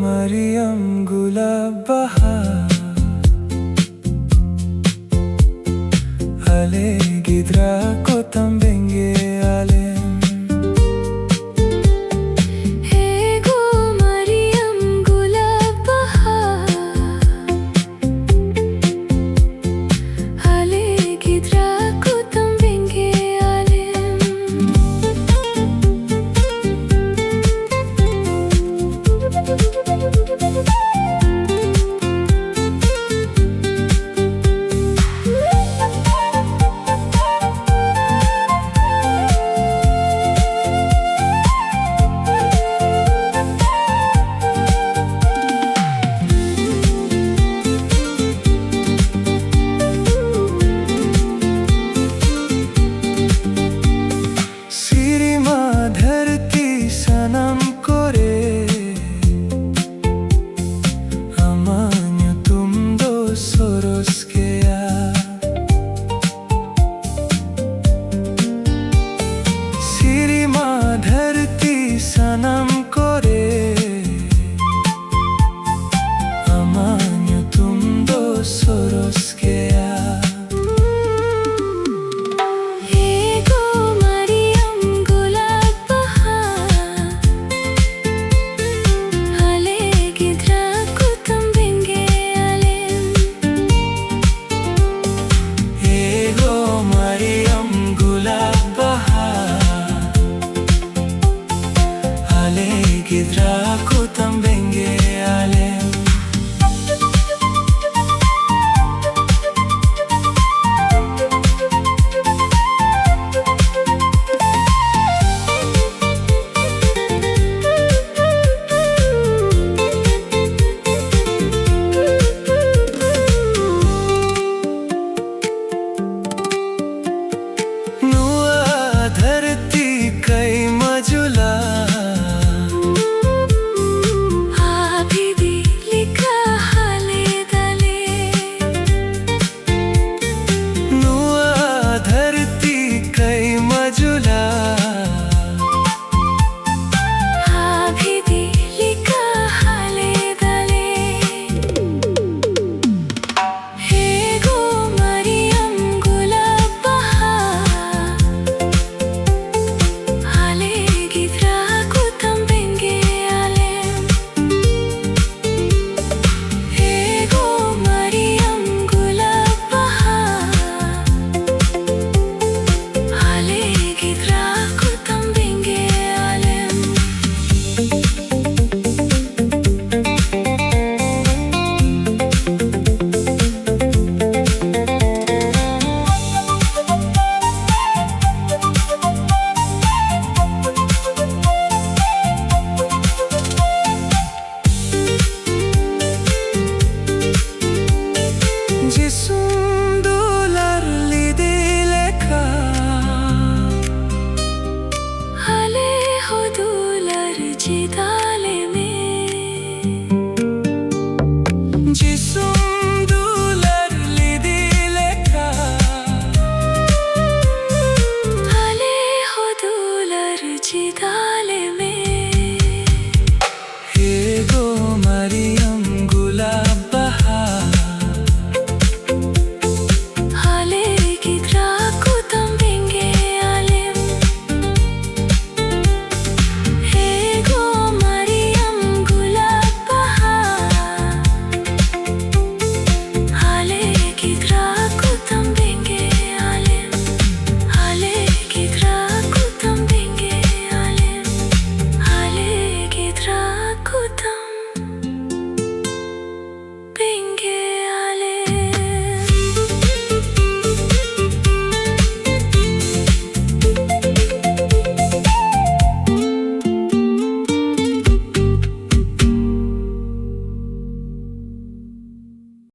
मरियम गुलाब बहार Ale gidra ko tambenge alem Ego Mariam gulab bahar Ale gidra ko tambenge alem सनम करे अमान्य तुम दो सोरस के Ego Mariam gulab bahar Ale gidra ko tambenge alem Ego Mariam gulab bahar Ale gidra ko tambenge alem धरती कई मजुला Habibi lika hale dale नुआ धरती कई मजुला Habibi lika hale dale Ego Mariam gulab bahar Ale gidra ko tambenge alem Ego Mariam gulab bahar Ale gidra ko tambenge alem जिसुम दुलार लिदि लेखा Ale hodular jidale mein जिसुम दुलार लिदि लेखा Ale hodular jidale mein Ego Mariam